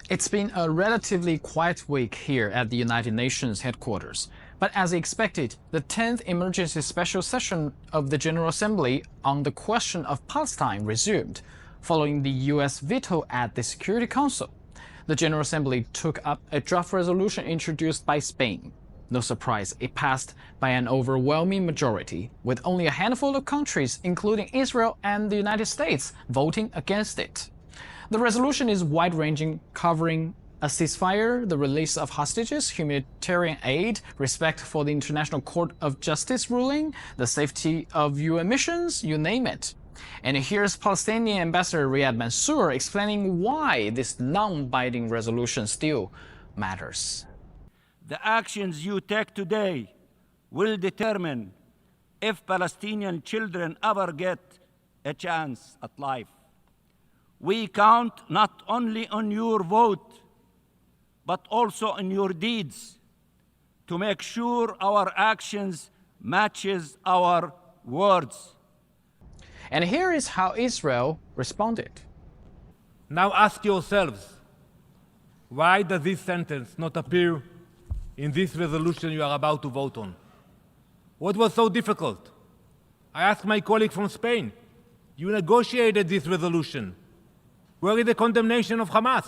It's been a relatively quiet week here at the United Nations headquarters. But as expected, the 10th Emergency Special Session of the General Assembly on the question of Palestine resumed, following the U.S. veto at the Security Council. The General Assembly took up a draft resolution introduced by Spain. No surprise, it passed by an overwhelming majority, with only a handful of countries, including Israel and the United States, voting against it. The resolution is wide-ranging, covering a ceasefire, the release of hostages, humanitarian aid, respect for the International Court of Justice ruling, the safety of UN missions, you name it. And here's Palestinian Ambassador Riyad Mansour explaining why this non-binding resolution still matters. The actions you take today will determine if Palestinian children ever get a chance at life. We count not only on your vote, but also on your deeds to make sure our actions matches our words. And here is how Israel responded. Now ask yourselves, why does this sentence not appear in this resolution you are about to vote on? What was so difficult? I asked my colleague from Spain. You negotiated this resolution. Where is the condemnation of Hamas?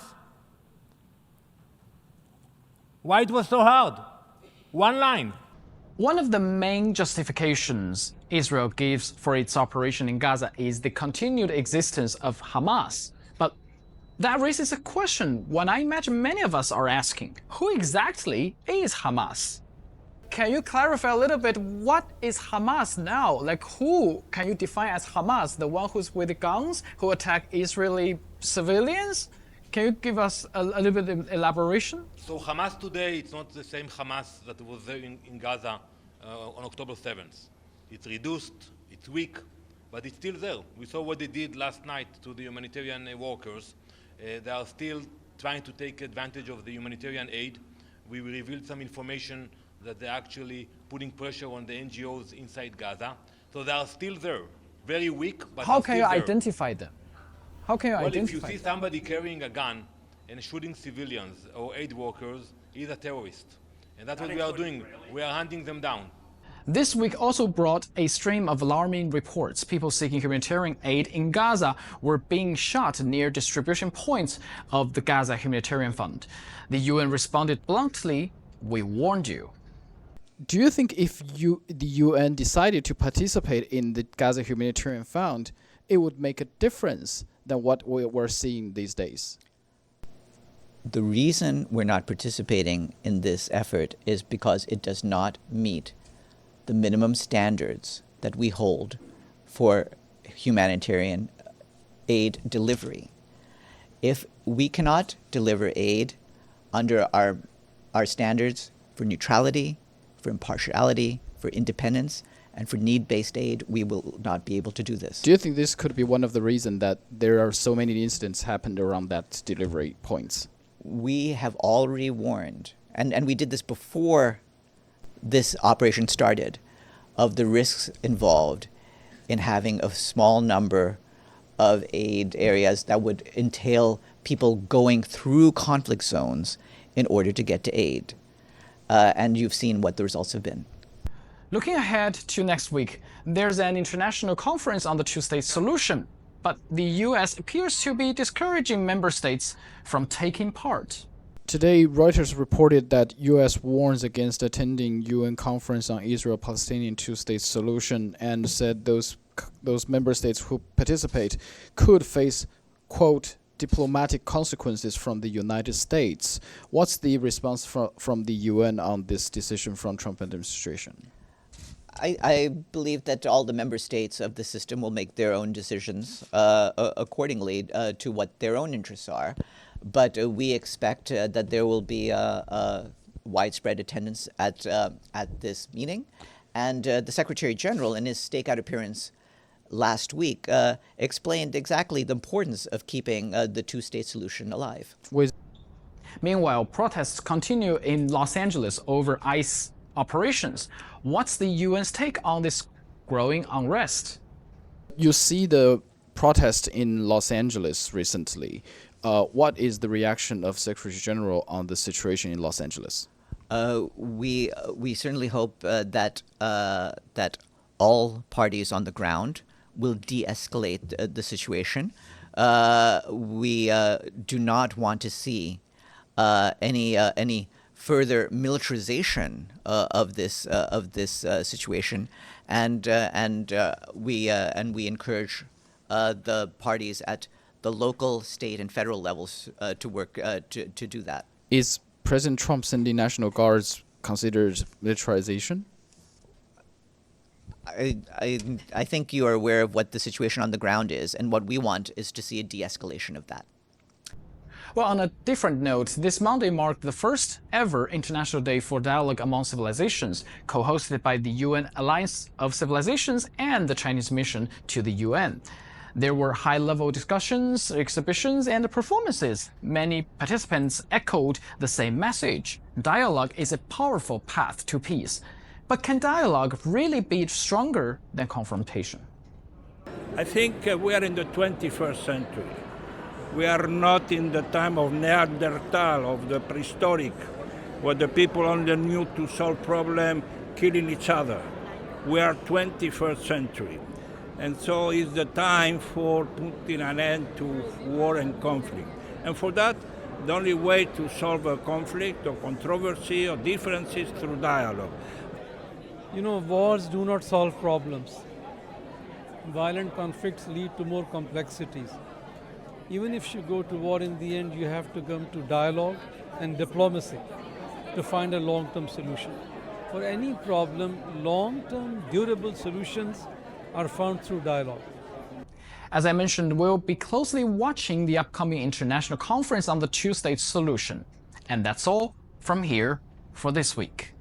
Why it was so hard? One line. One of the main justifications Israel gives for its operation in Gaza is the continued existence of Hamas. But that raises a question one I imagine many of us are asking. Who exactly is Hamas? Can you clarify a little bit what is Hamas now? Like, who can you define as Hamas? The one who's with guns, who attack Israeli civilians? Can you give us a little bit of elaboration? So Hamas today, it's not the same Hamas that was there in Gaza on October 7th. It's reduced, it's weak, but it's still there. We saw what they did last night to the humanitarian workers. They are still trying to take advantage of the humanitarian aid. We revealed some information that they're actually putting pressure on the NGOs inside Gaza. So they are still there, very weak, but how can you there. identify them? How can you identify Well, if you see them? somebody carrying a gun and shooting civilians or aid workers, he's a terrorist. And that's what we are doing. We are hunting them down. This week also brought a stream of alarming reports. People seeking humanitarian aid in Gaza were being shot near distribution points of the Gaza Humanitarian Fund. The UN responded bluntly, "We warned you." Do you think if the UN decided to participate in the Gaza Humanitarian Fund, it would make a difference than what we're seeing these days? The reason we're not participating in this effort is because it does not meet the minimum standards that we hold for humanitarian aid delivery. If we cannot deliver aid under our standards for neutrality, for impartiality, for independence, and for need-based aid, we will not be able to do this. Do you think this could be one of the reasons that there are so many incidents happened around that delivery points? We have already warned, and we did this before this operation started, of the risks involved in having a small number of aid areas that would entail people going through conflict zones in order to get to aid. And you've seen what the results have been. Looking ahead to next week, there's an international conference on the two-state solution, but the U.S. appears to be discouraging member states from taking part. Today, Reuters reported that U.S. warns against attending UN conference on Israel-Palestinian two-state solution and said those member states who participate could face, quote, diplomatic consequences from the United States. What's the response from the UN on this decision from Trump administration? I believe that all the member states of the system will make their own decisions accordingly to what their own interests are. But we expect that there will be a widespread attendance at this meeting. And the Secretary General, in his stakeout appearance last week, explained exactly the importance of keeping the two-state solution alive. Meanwhile, protests continue in Los Angeles over ICE operations. What's the UN's take on this growing unrest? You see the protest in Los Angeles recently. what is the reaction of Secretary General on the situation in Los Angeles? We certainly hope that all parties on the ground will de-escalate the situation. We do not want to see any further militarization of this situation, and we encourage the parties at the local, state, and federal levels to work to do that. Is President Trump sending National Guards considered militarization? I think you are aware of what the situation on the ground is, and what we want is to see a de-escalation of that. Well, on a different note, this Monday marked the first ever International Day for Dialogue Among Civilizations, co-hosted by the UN Alliance of Civilizations and the Chinese mission to the UN. There were high-level discussions, exhibitions, and performances. Many participants echoed the same message. Dialogue is a powerful path to peace. But can dialogue really be stronger than confrontation? I think we are in the 21st century. We are not in the time of Neanderthal, of the prehistoric, where the people only knew to solve problems, killing each other. We are 21st century. And so it's the time for putting an end to war and conflict. And for that, the only way to solve a conflict or controversy or differences is through dialogue. You know, wars do not solve problems. Violent conflicts lead to more complexities. Even if you go to war, in the end, you have to come to dialogue and diplomacy to find a long-term solution. For any problem, long-term, durable solutions are found through dialogue. As I mentioned, we'll be closely watching the upcoming international conference on the two-state solution. And that's all from here for this week.